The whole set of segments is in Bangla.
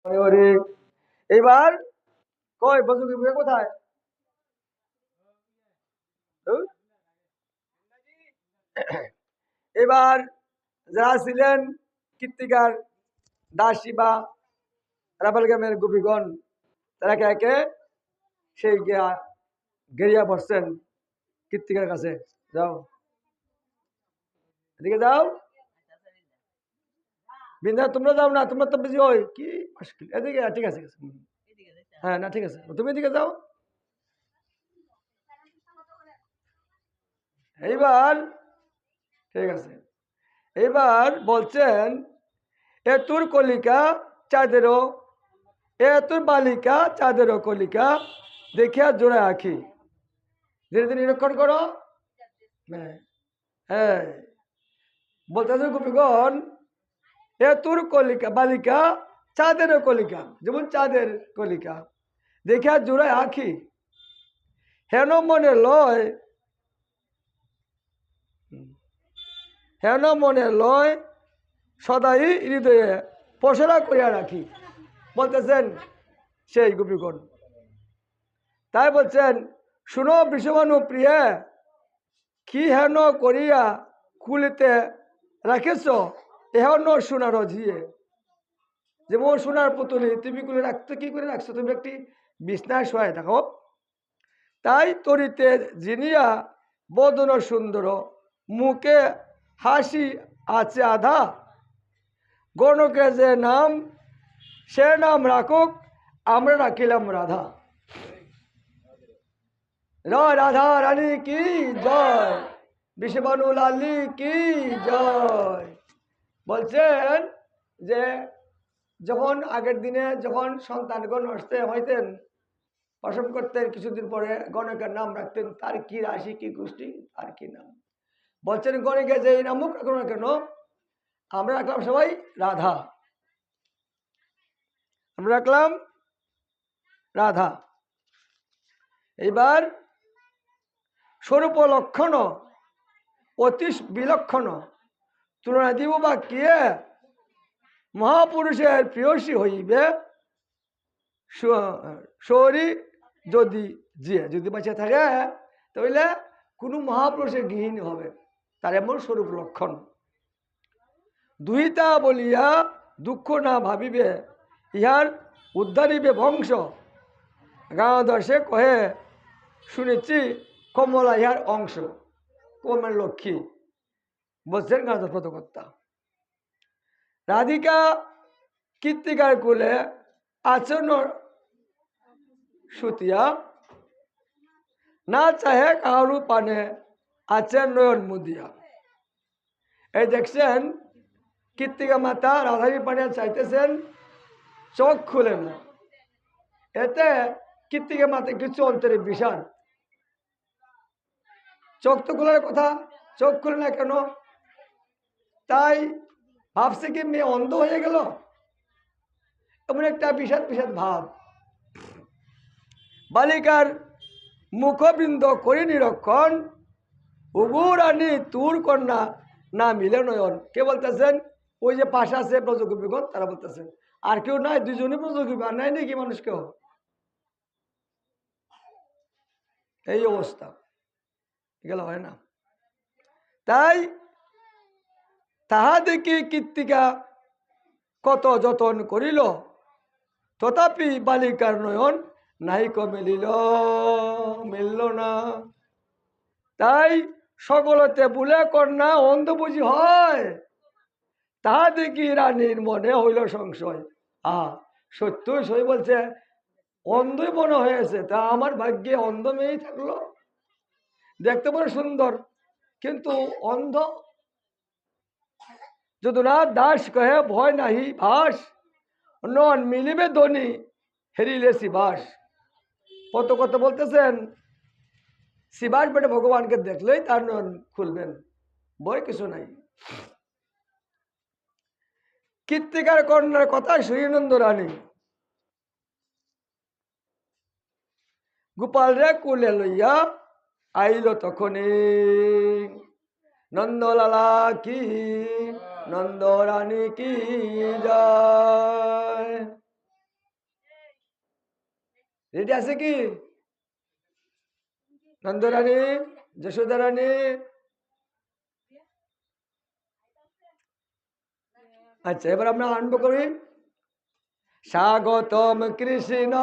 ওরে এবার কই বসুকি বিয়ে কোথায়? হুঁ? এবার যারা ছিলেন কীর্তিকার দাসী বা রাফেলগামের গোপীগণ তারা একে একে সেই গেরিয়া বসছেন কীর্তিকার কাছে। যাও এদিকে যাও, বিন্দা তোমরা যাও না, তোমরা তো বিজি হই কি মুশকিল। এদিকে ঠিক আছে ঠিক আছে। হ্যাঁ না ঠিক আছে, তুমি এদিকে যাও। এইবার ঠিক আছে, এইবার বলছেন এ তোর কলিকা চাঁদেরও, এ তোর বালিকা চাঁদেরও কলিকা দেখিয়া জোড়া আঁখি। ধীরে ধীরে নিরীক্ষণ করো। হ্যাঁ হ্যাঁ, বলতেছে গোপীগণ এ তোর কলিকা বালিকা চাঁদেরও কলিকা, যেমন চাঁদের কলিকা দেখিয়া জোড়ায় আঁখি। হেন মনে লয়, হেন মনে লয় সদাই হৃদয়ে পসরা করিয়া রাখি। বলতেছেন সেই গোপীগণ। তাই বলছেন শুনো বিষমানু প্রিয়ে, কি হেন করিয়া কুলিতে রাখেছ এহেন সোনার ঝিয়ে। যেমন সোনার পুতুলি তুমি কুলে রাখতে কি করে রাখছো, তুমি একটি বিছনায় শোয়াই দেখো। তাই তরিতে জিনিয়া বদন সুন্দর, মুখে হাসি আছে আধা। গণকে যে নাম সে নাম রাখুক, আমরা রাখিলাম রাধা। রাধা রানী কি জয়, বিষবানু লালি কি জয়। বলছেন যে যখন আগের দিনে যখন সন্তানগণ আসতে হইতেন প্রসব করতেন, কিছুদিন পরে গণকের নাম রাখতেন, তার কি রাশি কি গোষ্ঠী তার কি নাম। বলছেন গণকে যে নামুক রাখো না কেন, আমরা রাখলাম সবাই রাধা, আমরা রাখলাম রাধা। এইবার স্বরূপ লক্ষণ অতি বিলক্ষণ, তুলনা দিব বা কে, মহাপুরুষের প্রিয়সী হইবে শরী যদি যে যদি বাঁচে থাকে তাহলে কোনো মহাপুরুষের গৃহিণী হবে, তার এমন স্বরূপ লক্ষণ। দুহিতা বলিয়া দুঃখ না ভাবিবে, ইহার উদ্ধারিবে বংশ। গাঁ দশে কহে শুনেছি কমলা ইহার অংশ। কমের লক্ষ্মী বলছেন গাঁদর পদকর্তা। রাধিকা কীর্তিকার কুলে আচরণ সুতিয়া, না চাহে কারু পানে আছে নয়ন মুদিয়া। এই দেখছেন কীর্তিকা মাতা রাধারী পানে চাইতেছেন, চোখ খুলে না। এতে কীর্তিকা মাতা কিছু অন্তরে বিষাদ, চোখ তো খোলার কথা, চোখ খুলে না কেন। তাই ভাবছে কি মেয়ে অন্ধ হয়ে গেল, এমন একটা বিষাদ বিষাদ ভাব। বালিকার মুখবৃন্দ করি নিরক্ষণ, উগুরানি তুর কন্যা না মিলে নয়ন। কে বলতেছেন? ওই যে পাশে আছে ব্রজগোপীগণ তারা বলতেছেন। আর কেউ নাই, দুজনই ব্রজগোপী, আর নাই নাকি মানুষ কেউ? এই অবস্থা গেল হয় না। তাই তাহা দেখি কীর্তিকা কত যতন করিল, তথাপি বালিকার নয়ন নাহিক মিলল না। তাই সকলতে বুলে কন্যা অন্ধ বুঝি হয়, তাহা দেখি রানীর মনে হইল সংশয়। সত্যই সই বলছে, অন্ধই মনে হয়েছে, তা আমার ভাগ্যে অন্ধ মেয়েই থাকলো। দেখতে বড় সুন্দর কিন্তু অন্ধ। যদুনাথ দাস কহে ভয় নাহি ভাস, নন মিলিবে ধনী হেরিলে শিবাস। কত কত বলতেছেন শিবাস বেটে ভগবানকে দেখলেই তার নয়ন খুলবেন, ভয় কিছু নাই। কীর্তিকার কন্যার কথা শ্রীনন্দ রানী গোপাল রে কুলে লইয়া আইল তখনই। নন্দলালা কি নন্দ রানী কি যায়। রেডি আছে কি? নন্দরানী, যশোদা রানী? আচ্ছা, এবার আমরা আরম্ভ করি। স্বাগতম কৃষ্ণ,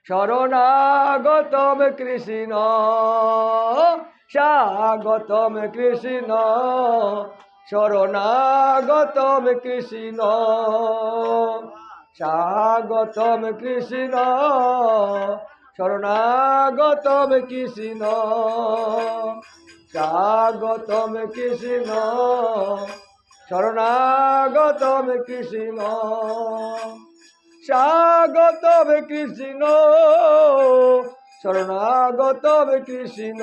শরণাগতম কৃষ্ণ, স্বাগতম কৃষ্ণ, শরণাগতম কৃষ্ণ, স্বাগতম কৃষ্ণ, শরণাগতম কৃষ্ণ, স্বাগতম কৃষ্ণ, শরণাগতম কৃষ্ণ, স্বাগতম কৃষ্ণ, শরণাগতম কৃষ্ণ,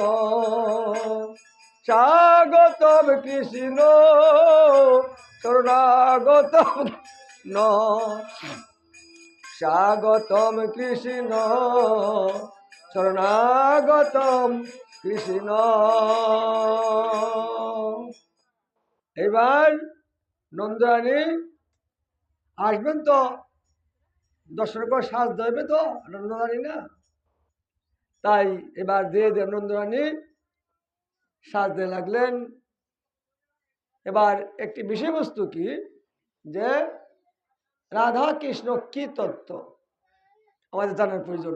স্বাগতম কৃষ্ণ, শরণাগতম ন, স্বাগতম কৃষ্ণ, শরণাগতম কৃষ্ণ। এবার নন্দরানী আসবেন তো, দর্শন করে সাজ দেবে তো নন্দরানী না, তাই এবার দিয়ে দেব নন্দরানী সাজতে লাগলেন। এবার একটি বিষয়বস্তু কি, যে রাধা কৃষ্ণ কি তত্ত্ব আমাদের জানার প্রয়োজন।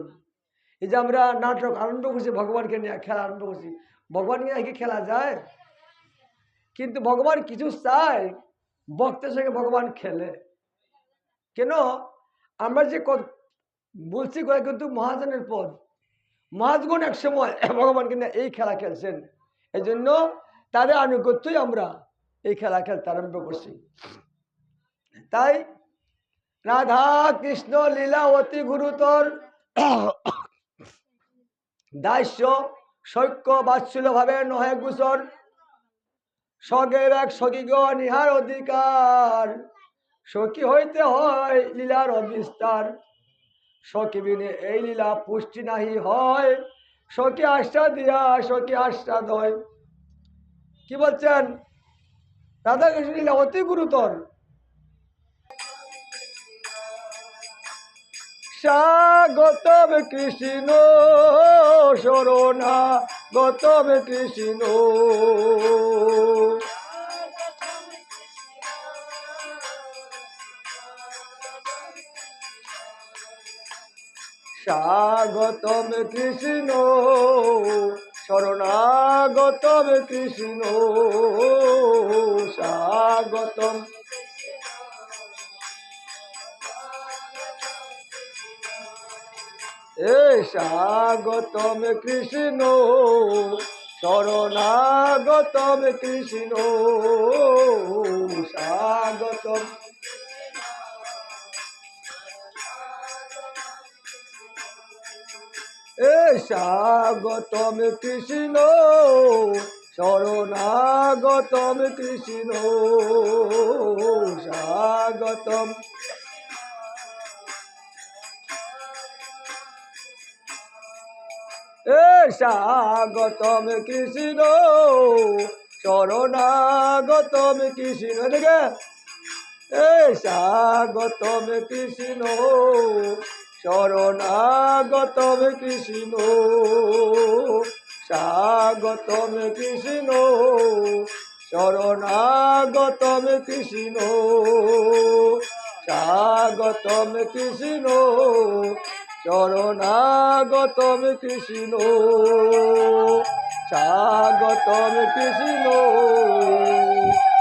এই যে আমরা নাটক আরম্ভ করছি, ভগবানকে নিয়ে খেলা আরম্ভ করছি, ভগবান নিয়ে কি খেলা যায়? কিন্তু ভগবান কিছু চায়, ভক্তের সঙ্গে ভগবান খেলে কেন? আমরা যে বলছি কিন্তু মহাজনের পদ, মহাজগণ এক সময় ভগবানকে নিয়ে এই খেলা খেলছেন, এই জন্য তাদের আনুগত্যই আমরা এই খেলা খেলতে আরম্ভ করছি। তাই রাধা কৃষ্ণ লীলা অতি গুরুতর, দাস্য সৈক্য বাৎসল্য ভাবে নহে গুসর, সগের এক সখীগ নিহার অধিকার, সখী হইতে হয় লীলার অবিস্তার, সখী বিনে এই লীলা পুষ্টি নাহি হয়, সখী আশ্রা দিয়া সখী আশ্রা হয়। কি বলছেন? রাধা কৃষ্ণ লীলা অতি গুরুতর। স্বাগতম কৃষ্ণ, শরণাগতম কৃষ্ণ, স্বাগতম কৃষ্ণ, শরণাগতম কৃষ্ণ, স্বাগতম। স্বাগতম কৃষ্ণ, শরণাগতম কৃষ্ণ, স্বাগতম। স্বাগতম কৃষ্ণ, শরণাগতম কৃষ্ণ, স্বাগতম। স্বাগতম কৃষ্ণ, শরণাগতম কৃষ্ণ, দেখে স্বাগতম কৃষ্ণ, শরণাগতম কৃষ্ণ, স্বাগতম কৃষ্ণ, শরণাগতম কৃষ্ণ, স্বাগতম কৃষ্ণ, শরণাগতম কৃষ্ণ, স্বাগতম কৃষ্ণ,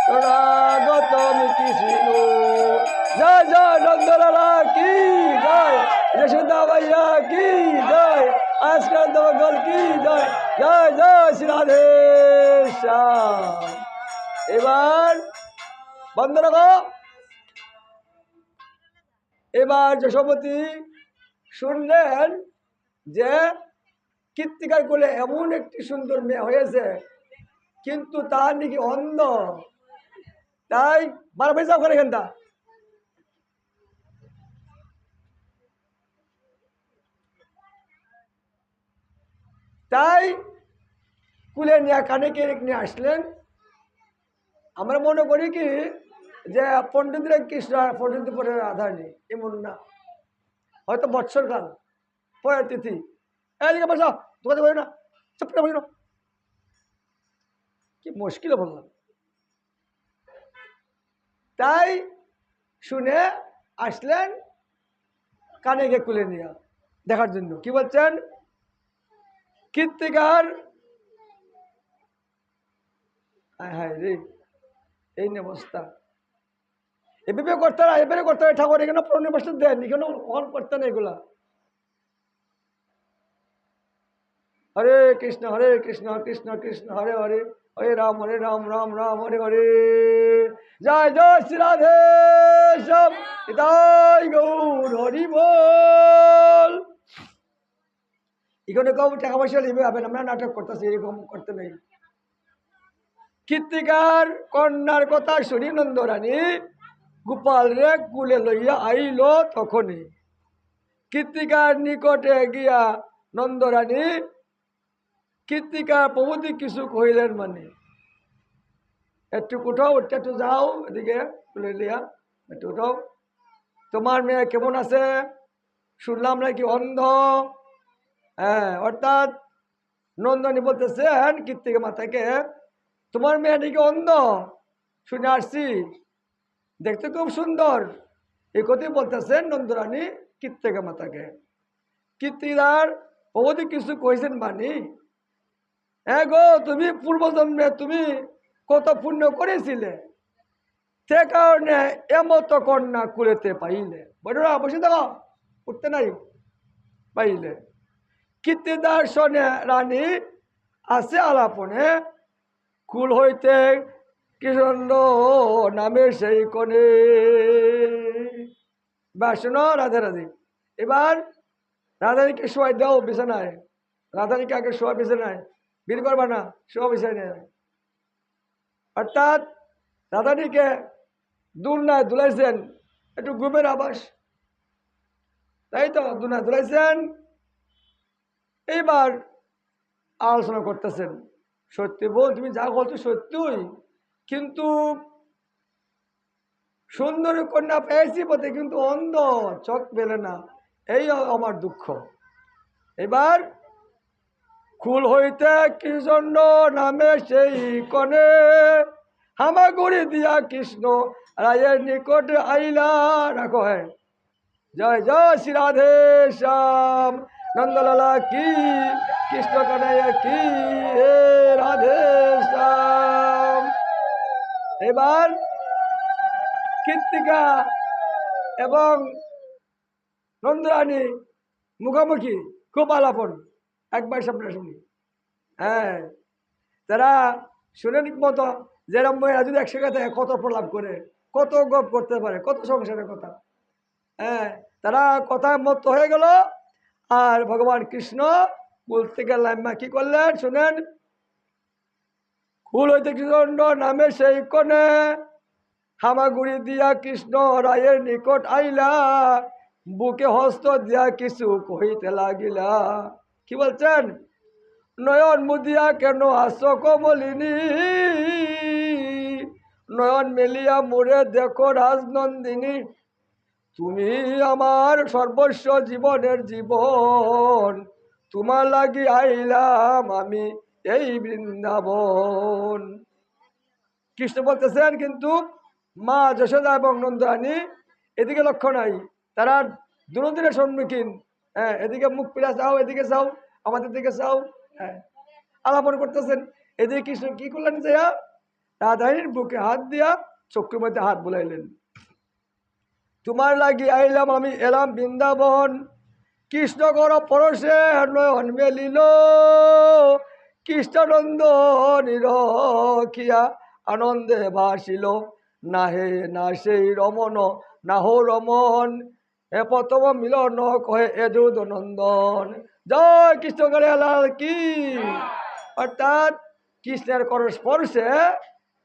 শরণাগতম কৃষ্ণ। জয় জয় নন্দলালা কি জয়, যশোদা ভাইয়া কি জয়, আজকাল দল কি জয়, জয় জয় শ্রী রাধে শ্যাম। এবার বন্ধ রাখো। এবার যশোমতী শুনলেন যে কীর্তিকার কোলে এমন একটি সুন্দর মেয়ে হয়েছে, কিন্তু তার নাকি অন্ধ, তাই বারবার যাও করে এখানটা। তাই কুলে নিয়ে কানে কে নিয়ে আসলেন। আমরা মনে করি কি যে পণ্ডিতরা কৃষ্ণ আর পণ্ডিত পরে রাধা নেই, এমন না, হয়তো বৎসরকাল পরের তিথি, এদিকে বসো, তোমাদের বলি না, চুপ করে বলি না। কি মুশকিল বললাম। তাই শুনে আসলেন কানে গিয়ে কুলে নিয়ে দেখার জন্য। কি বলছেন? কীর্তিকার, হায় রে, এই অবস্থা। এভাবে করতে না, এবারে করতে হবে। ঠাকুর এখানে প্রণিবেশন দেন, এখানে অন করতে না এগুলা। হরে কৃষ্ণ কৃষ্ণ কৃষ্ণ হরে হরে, হরে রাম রাম রাম হরে হরে। জয় জয় শ্রী রাধে শ্যাম, নিতাই গৌর হরি বল। এখানে কম টাকা পয়সা নিবে হবে, আমরা নাটক করতেছি, এরকম করতে নেই। কীর্তিকার কন্যার কথা শুনি নন্দরানী গোপাল রে কুলে লইয়া আইল। তখনই কীর্তিকার নিকটে গিয়া নন্দরানী কীর্তিকার প্রভৃতি কিছু কহিলেন, মানে একটু উঠাও, একটু যাও, এদিকে কুলে লিয়া একটু উঠাও। তোমার মেয়ে কেমন আছে? শুনলাম নাকি অন্ধ। হ্যাঁ, অর্থাৎ নন্দনী বলতেছেন কীর্তিকা মাতাকে, তোমার মেয়ে নাকি অন্ধ, শুনে আসছি, দেখতে খুব সুন্দর। এই কথাই বলতেছেন নন্দরানী কীর্তিকা মাতাকে। কীর্তিদার প্রভৃতি কিছু কইছেন, মানে হ্যাঁ গো, তুমি পূর্বজন্মে তুমি কত পুণ্য করেছিলে, সে কারণে এমত কন্যা কুলেতে পাইলে। বড়রা বসে দেখো, উঠতে নাই পাইলে। কীর্তিদার শোনে রানী আছে আলাপনে, কুল হইতে কৃষ্ণ নামে সেই কনে। বা শোনো রাধে রাধে। এবার রাধানীকে শোয়াই দাও বিছানায়, রাধানীকে আগে শোয়া বিছানায়, বীর করবা না, শোয়া বিছানায়। অর্থাৎ রাধানীকে দুলনায় দুলাইছেন, একটু ঘুমের আবাস, তাই তো দুলনায় দুলাইছেন। এইবার আলোচনা করতেছেন, সত্যি বল, তুমি যা বলছো সত্যই, কিন্তু সুন্দরী কন্যা পেয়েছি পথে, কিন্তু অন্ধ, চোখ পেলে না, এই আমার দুঃখ। এবার কুল হইতে কৃষ্ণ নামে সেই কনে, হামাগুড়ি দিয়া কৃষ্ণ রায়ের নিকট আইলা। রাখো, হ্যাঁ, জয় জয় শ্রী রাধে শ্যাম, নন্দলালা কি, কৃষ্ণ কানাইয়া কি, হে রাধে শ্যাম। এবার কীর্তিকা এবং নন্দরানী মুখোমুখি, খুব আলাপন, একবার সামনাসামনি। হ্যাঁ, তারা শুনেন মতো, যেরকম মেয়েরা যদি একসাথে থাকে কত প্রলাপ করে, কত গপ করতে পারে, কত সংসারের কথা। হ্যাঁ, তারা কথায় মত হয়ে গেল। আর ভগবান কৃষ্ণ কুল থেকে লাইমা কি করলেন শুনেন, কুল হইতে কৃষ্ণ নামে সেই কনে, হামাগুড়ি দিয়া কৃষ্ণ রায়ের নিকট আইলা, বুকে হস্ত দিয়া কিছু কহিতে লাগিলা। কি বলছেন? নয়ন মুদিয়া কেন আস কমলিনী, নয়ন মেলিয়া মুরে দেখো রাজনন্দিনী, তুমি আমার সর্বস্ব জীবনের জীবন, তোমার লাগি আইলাম আমি এই বৃন্দাবন। কৃষ্ণ বলতেছেন, কিন্তু মা যশোদা এবং নন্দরানী এদিকে লক্ষ্য নাই, তারা দুদিনের সম্মুখীন। হ্যাঁ, এদিকে মুখ পিলা চাও, এদিকে চাও, আমাদের দিকে চাও। হ্যাঁ, আলাপন করতেছেন। এদিকে কৃষ্ণ কি করলেন, যে রাধারীর বুকে হাত দিয়া চক্ষুর মধ্যে হাত বুলাইলেন। তোমার লাগি আইলাম আমি এলাম বৃন্দাবন, কৃষ্ণ কর পরশে নয়ন মেলিল, কৃষ্ণানন্দ নিরখিয়া আনন্দে ভাসিল, না হে না সেই রমন না হো রমন, এ প্রথম মিলন কহে এদুদ নন্দন। জয় কৃষ্ণ করে লাল কি। অর্থাৎ কৃষ্ণের করস্পর্শে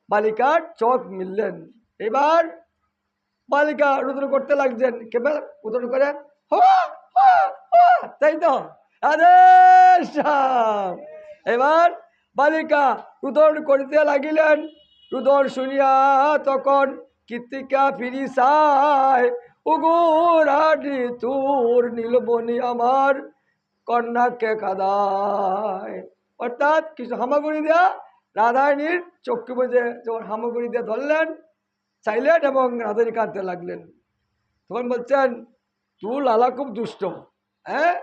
বালিকার চোখ মিললেন। এবার বালিকা রুদ্র করতে লাগছেন, কেবল উদর করে তাই তো আদেশ। এবার বালিকা রুদন করিতে লাগিলেন। রুদন শুনিয়া তখন কীর্তিকা ফিরি চায়, উগুরাডি তোর নীলবনি আমার, কন্যাকে কাদায়। অর্থাৎ কিছু হামাগুড়ি দেয়া রাধারানীর চক্ষু বুঝে যখন হামাগুড়ি দিয়ে ধরলেন, চাইলেন এবং রাধারানী কাঁদতে লাগলেন। তখন বলছেন, তুই লালা খুব দুষ্ট, হ্যাঁ,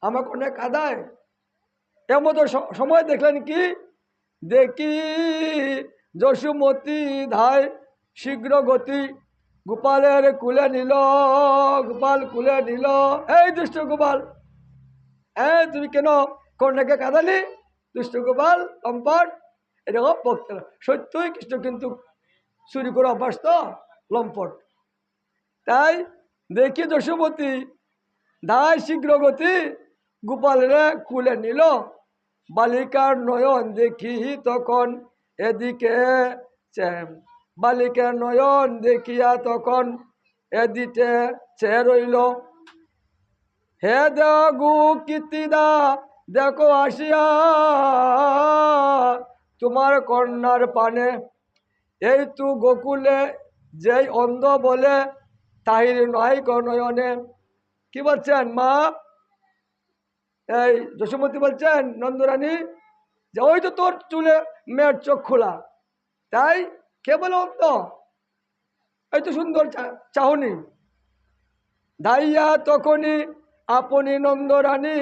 আমার কন্যা কাদায়। এর মতো সময় দেখলেন কি, দেখি যশোমতী ধায় শীঘ্র গতি, গোপালের কুলে নিল, গোপাল কুলে নিল। এই দুষ্ট গোপাল, হ্যাঁ তুমি কেন কন্যাকে কাঁদালি? দুষ্ট গোপাল লম্পট, এরকম বক্তা সত্যই কৃষ্ণ কিন্তু চুরি করে অভ্যাস তো, লম্পট। তাই দেখি যশোমতী ধায় শীঘ্র গতি, গোপালের কুলে নিল, বালিকার নয়ন দেখি তখন এদিকে, বালিকার নয়ন দেখিয়া তখন এদিকে চেয়ে রইল। হে দেগু কীর্তিদা দেখো আসিয়া, তোমার কন্যার পানে, এই তু গোকুলে যেই অন্ধ বলে তাহির নয় নয়নে। কি বলছেন মা? এই যশোমতী বলছেন নন্দরানী যে ওই তো তোর চুলে মেয়ের চোখ খোলা, তাই কে বলে অন্ধ? এই তো সুন্দর চাহনি। ধাইয়া তখনই আপনি নন্দরানী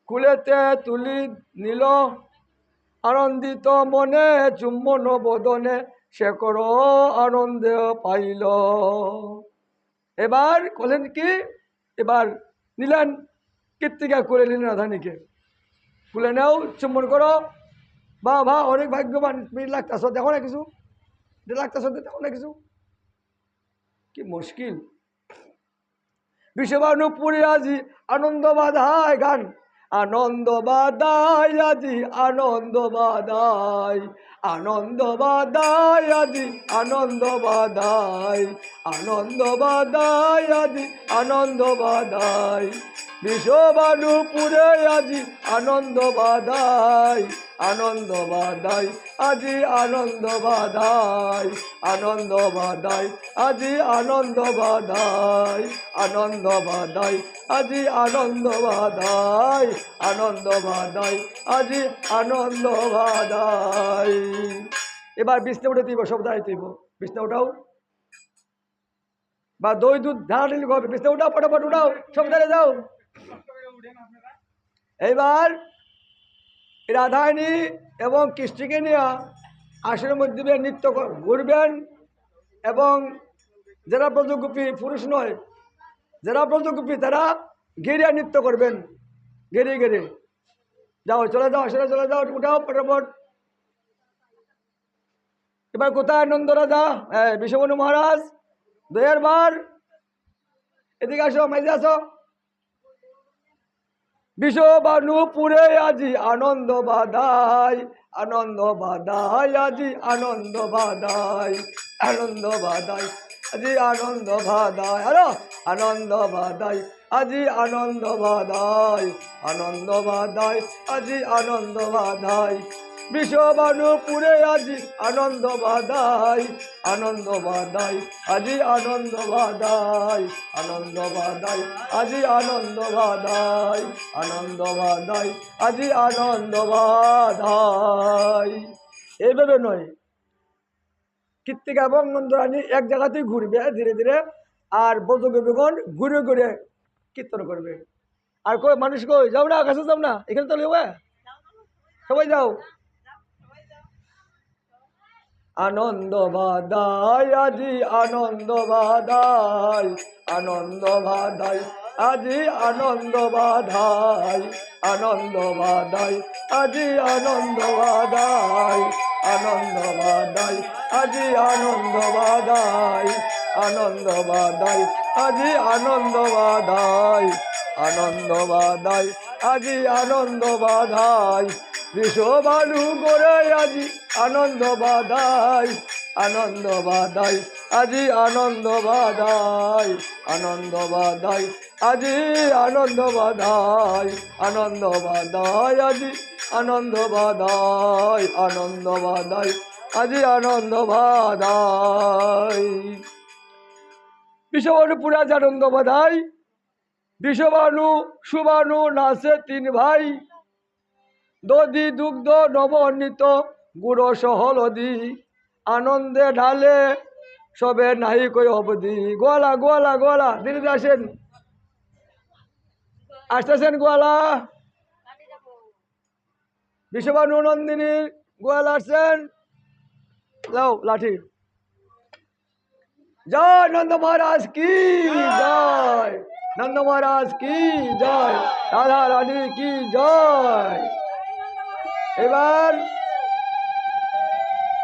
কুলেতে তুলি নিল, আনন্দিত মনে চুম্বন বদনে সে করো আনন্দে পাইল। এবার বলেন কি, এবার নিলেন কীর্তিকা করে নিলেন রাধানীকে, খুলে নেও, চুম্বন করো। বা অনেক ভাগ্যবান তুমি লাগতেছ, দেখো না কিছু লাগতেছ, দেখো না কিছু, কি মুশকিল। বিশ্ববানুপুরে আজি আনন্দ বাধায় গান, আনন্দ বাদায় আজি আনন্দ বাদায়, আনন্দ বাদায় আজি আনন্দ বাদায়, আনন্দ বাদায় আজি আনন্দ বাদায়, বিশ্ববানুপুরে আজি আনন্দ বাদায়, আনন্দ বাদায় আজি আনন্দ বাদায়, আনন্দ বাদায় আজি আনন্দ বাদায়, আনন্দ বাদায় আজি আনন্দ বাদায়, আনন্দ বাদায় আজি আনন্দ বাদায়। এবার বিছনা উঠে তুইব, সব দাঁড়িয়ে তুইব, বিছনা উঠাও, বা দই দুধ ঢালি হবে, বিছনা উঠাও, ফটাফট উঠাও, সব দাঁড়িয়ে যাও। এইবার রাধারানী এবং কৃষ্ণকে নিয়ে আসনের মধ্যে নৃত্য ঘুরবেন, এবং যারা ব্রজগোপী পুরুষ নয়, যারা ব্রজগোপী তারা ঘিরে নৃত্য করবেন, ঘিরে ঘিরে। যাও, চলে যাও, আসলে চলে যাও, উঠাও ফটাফট। এবার কোথায় নন্দ রাজা, বিশ্ববনু মহারাজ, দয়ের বার এদিকে আসো, মাইজে আসো। বিশ্ববানুপুরে আজি আনন্দ বাদায়, আনন্দ বাদায় আজি আনন্দ বাদায়, আনন্দ বাদায় আজি আনন্দ বাদায়, আরো আনন্দ বাদায় আজি আনন্দ বাদায়, আনন্দ বাদায় আজি আনন্দ বাদায়, বিশ্ববানুপুরে আজি আনন্দ বাদায়, আনন্দ বাদায় আজি আনন্দ বাদায়, আনন্দ বাদায় আজি আনন্দ বাদায়, আনন্দ বাদায় আজি আনন্দ বাদায়। এইভাবে নয়, কীর্তিকা এবং নন্দরানী এক জায়গাতেই ঘুরবে ধীরে ধীরে, আর ব্রজগোপীগণ ঘুরে ঘুরে কীর্তন করবে। আর কই মানুষ কই, যাও না, কাছে যাও না, এখানে তো হবে, সবাই যাও। আনন্দ বাদায় আজি আনন্দ বাদায়, আনন্দ বাদায় আজি আনন্দ বাদায়, আনন্দ বাদায় আজি আনন্দ বাদায়, আনন্দ বাদায় আজি আনন্দ বাদায়, আনন্দ বাদায় আজি আনন্দ বাদায়, আনন্দ বাদায় আজি আনন্দ বাদায়, বিশ্ববানু করে আজি আনন্দ বাদায়, আনন্দ বাদায় আজি আনন্দ বাদায়, আনন্দ বাদায় আজি আনন্দ বাদায়, আনন্দ বাদায় আজি আনন্দ বাদায়, আনন্দ বাদায় আজি আনন্দ বাদায়। বিশ্ববানুপুরে আজ আনন্দ বাদায়, বিষবাণু সুবাণু নাচে তিন ভাই, দধি দুগ্ধ নবনীত গুড় সহলদি, আনন্দে ঢালে সবে নাহি কই অবধি। গোয়ালা গোয়ালা গোয়ালা দিদি আসেন, আসতেছেন গোয়ালা, বিষবাণু নন্দিনী গোয়ালা আসছেন, লাও লাঠি। জয় নন্দ মহারাজ কি জয়, নন্দ মহারাজ কি জয়, রাধা রানী কি জয়। এবার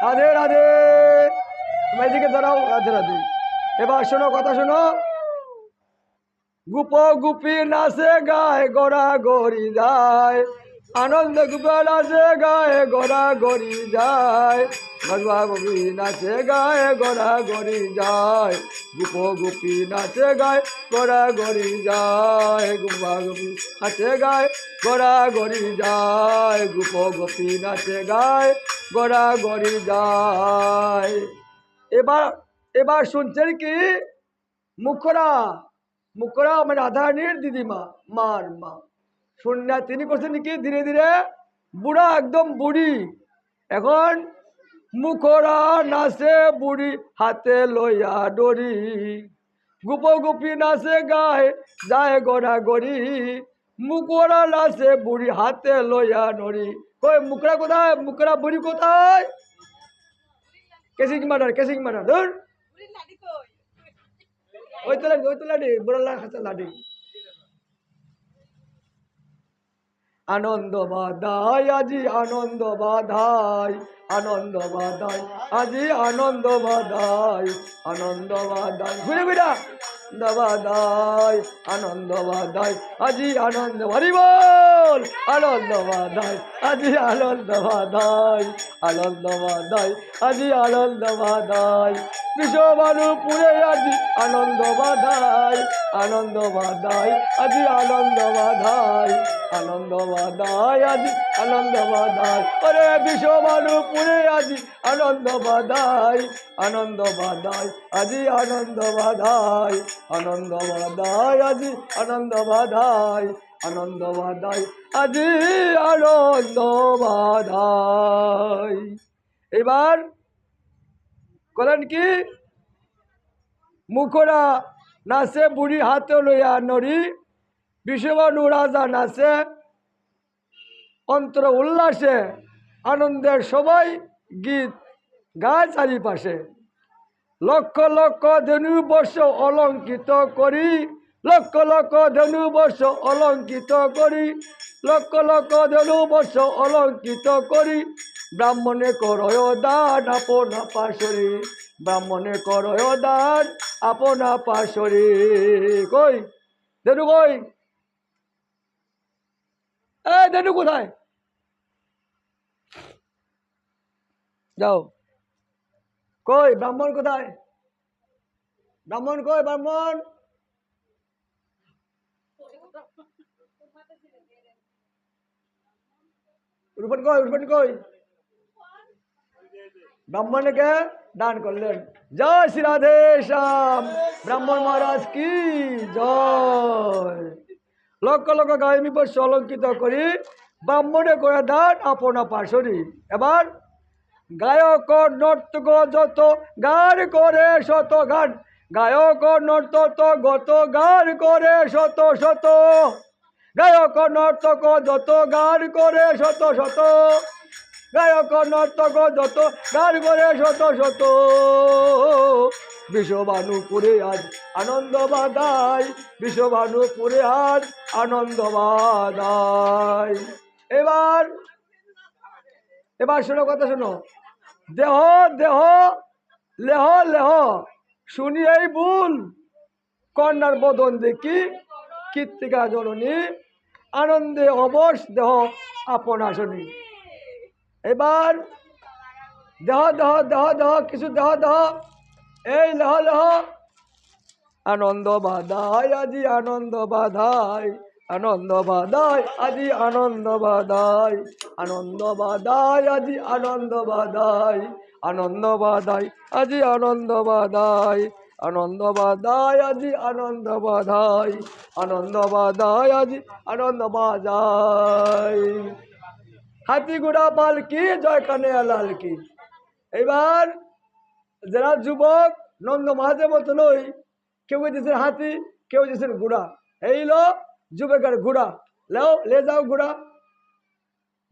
রাধে রাধে, তুমি এদিকে দাঁড়াও, রাধে রাধে। এবার শোনো, কথা শোনো। গুপ গুপি নাচে গায়ে গোড়া গড়ি যায়, আনন্দ গুপ নাচে গায়ে গোড়া গড়ি যায়, গজবা গুপি নাচে গায়ে গোড়া গড়ি যায়, গুপ গুপি নাচে গায়ে গোড়া গড়ি যায়, গুপা গুপি নাচে গায়ে গোড়া গড়ি যায়, গুপ গুপি নাচে গায়ে গোড়া গড়ি যায়। এবার এবার শুনছেন কি, মুখরা মুখরা আমার রাধারানীর দিদিমা, মার মা শুননা, তিনি করছেন কি ধীরে ধীরে বুড়া, একদম বুড়ি। এখন মুখরা নাচে বুড়ি হাতে লইয়া ডরি, গুপ গুপি নাচে গায়ে যায় গড়া গড়ি, মুখরা নাচে বুড়ি হাতে লইয়া নড়ি। কই মুখরা কোথায়, মুখরা বুড়ি কোথায়? কেসিং মার্ডার, কেসিং মার্ডার, ধর ওই তো লাডি, ওই তো লাডি, বুড়াল্লা খাঁচা লাডি। আনন্দ বাধাই আজি আনন্দ বাধাই, আনন্দ বাধাই আজি আনন্দ বাধাই, আনন্দ বাধাই ঘুরে ঘুরা বাধাই, আনন্দ বাধাই আজি আনন্দ, হরি বল, আনন্দ বাধাই আজি আনন্দ বাধাই, আনন্দ বাধাই আজি আনন্দ বাধাই, বিশ্ববাণু পুরে আজি আনন্দ বাধাই, আনন্দ বাধাই আজি আনন্দ বাধাই, আনন্দ বাধাই আজি আনন্দ বাধাই, ওরে বিশ্ববাণু পুরে আজি আনন্দ বাধাই, আনন্দ বাধাই আজি আনন্দ বাধাই, আনন্দ বাধাই আজি আনন্দ বাধাই, আনন্দ বাধাই আজি আনন্দ বাধাই। এবার করেন কি, মুখরা নাচে বুড়ি হাতে লইয়া নড়ি, বিষবাণু রাজা নাচে অন্তর উল্লাসে, আনন্দের সবাই গীত গায় চারিপাশে, লক্ষ লক্ষ ধনু বর্ষ অলঙ্কিত করি, লক্ষ লক্ষ ধনু বর্ষ অলঙ্কিত করি, লক্ষ লক্ষ ধনু বর্ষ অলঙ্কিত করি, ব্রাহ্মণে করয় দান আপনা পাশরি, ব্রাহ্মণে করয় দান আপনা পাশরি। কই ধনু, কই এই ধনু কোথায়, যাও, কই ব্রাহ্মণ কোথায়, ব্রাহ্মণ কই, ব্রাহ্মণ রূপন কই, রূপন কই, ব্রাহ্মণকে দান করলেন। জয় শ্রী রাধে শ্যাম, ব্রাহ্মণ মহারাজ কি জয়। লক্ষ লক্ষ গায়মী বর্ষ অলঙ্কিত করি, ব্রাহ্মণে করে দান আপনা পাশরি। এবার গায়ক নর্তক যত গান করে শত গান, গায়ক নর্তক গত গান করে শত শত, গায়ক নর্তক যত গান করে শত শত, গায়ক নর্তক যত গান করে শত শত, বিশ্ববানুপুরে আজ আনন্দ বাধাই, বিশ্ববানুপুরে আজ আনন্দ বাধাই। এবার এবার শোনো, কথা শোনো। দেহ দেহ লেহ লেহ শুনি এই ভুল, কন্যার বদন দেখি কীর্তিকা জননী, আনন্দে অবশ দেহ আপন আসনি। এবার দেহ দেহ দেহ দেহ কিছু দেহ দেহ, এই লেহ লেহ, আনন্দ বাধাই আজি আনন্দ বাধাই, আনন্দ বাধাই আজি আনন্দ বাধাই, আনন্দ বাধাই আজি আনন্দ বাধাই, আনন্দ বাধাই আজি আনন্দ বাধাই, আনন্দ বাজায় আজি আনন্দ বাজায়, আনন্দ বাজায় আজি আনন্দ বাজায়। হাতি ঘোড়া পালকি জয় কানাইয়া লাল কি। এবার যারা যুবক নন্দ মহাজের মতো নই, কেউ দিয়েছেন হাতি, কেউ দিয়েছেন ঘোড়া। এই লো যুবকের ঘোড়া, লেও লে যাও ঘোড়া।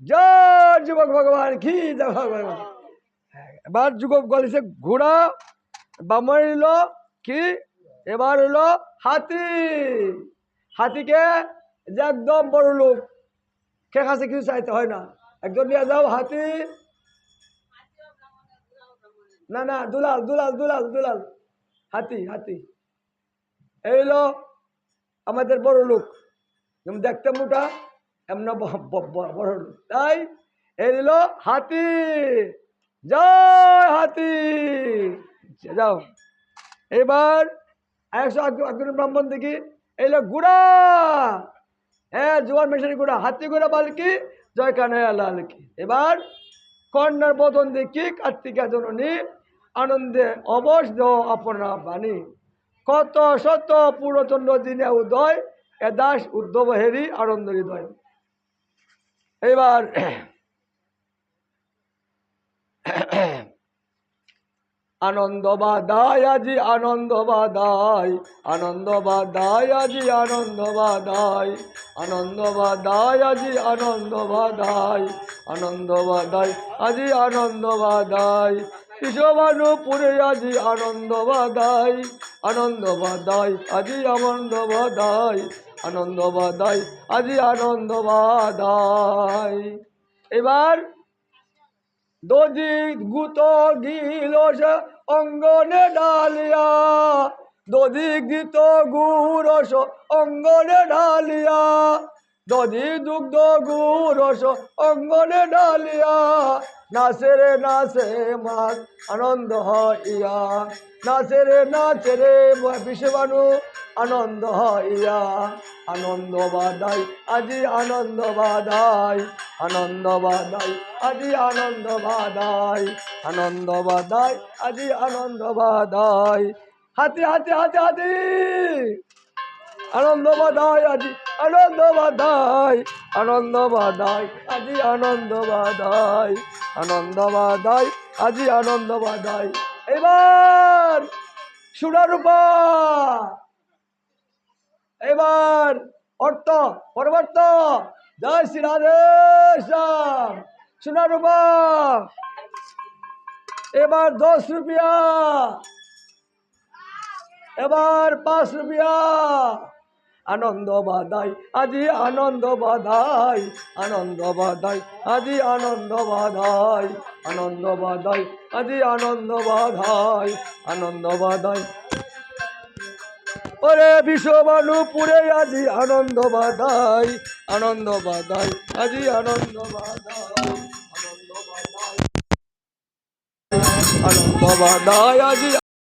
জয় যুবক ভগবান কি জয় ভগবান। এবার যুবক বলেছে ঘোড়া, বামন এলো কি, এবার হলো হাতি। হাতিকে যে একদম বড় লোক, কে কাছে কিছু চাইতে হয় না, একদম নিয়ে যাও হাতি। না না, দুলাল দুলাল দুলাল দুলাল, হাতি হাতি। এইলো আমাদের বড় লোক, যেমন দেখতে মোটা এমন বড় লোক, তাই এইলো হাতি। জয় হাতি, যাও। এবার একজন ব্রাহ্মণ দেখি এইলো গুড়া, হ্যাঁ জোয়ার মেশারি গুড়া, হাতি গুড়া বালকি জয় কানাইয়া লাল কি। এবার কন্যার বদন দেখি কার্তিকা জননী, আনন্দে অবশ আপনা বাণী। কত শত পুরচন্দ্র দিনে উদয়, এ দাস উদ্ধব হেরি আনন্দ হৃদয়। এবার আনন্দ বাদায় আজি আনন্দ বাদায়, আনন্দ বাদায় আজি আনন্দ বাদায়, আনন্দ বাদায় আজি আনন্দ বাদায়, আনন্দ বাদায় আজি আনন্দ বাদায়। কৃষ্ণবানুপুরে আজি আনন্দ বাদায়, আনন্দ বাদায় আজি আনন্দ বাদায়, আনন্দ বাদায় আজি আনন্দ বাদায়। এবার দধিক গুত গিলস অঙ্গনে ডালিয়া, দধিক গীত গুরস অঙ্গনে ডালিয়া, দধি দুগ্ধ গুরস অঙ্গনে ডালিয়া। নাচে রে নাচে মাছ আনন্দ হইয়া, নাচে রে বিশ্ববানু আনন্দ হইয়া। আনন্দ বাদাই আজি আনন্দ বাদাই, আনন্দ বাদাই আজি আনন্দ বাদাই, আনন্দ বাদাই আজি আনন্দ বাদাই। হাতি হাতি হাতি হাতি, আনন্দ বাদাই আজি আনন্দ বাদাই, আনন্দ বাদাই আজি আনন্দ বাদাই, আনন্দ বাদাই আজি আনন্দ বাদাই। এবার সুরারূপা, এবার অর্থ পরবর্ত, জয় শ্রী রাধে শ্যাম। সুনারূপা এবার 10 রুপিয়া, এবার 5 রুপিয়া। আনন্দ বাদাই আজি আনন্দ বাদাই, আনন্দ বাদাই আজি আনন্দ বাদাই, আনন্দ বাদাই আজি আনন্দ বাদাই, আনন্দ বাদাই। ওরে বিশ্ববানুপুরে আজি আনন্দ বাদাই, আনন্দ বাদাই আজি আনন্দ বাদাই, আনন্দ বাদাই, আনন্দ বাদাই আজি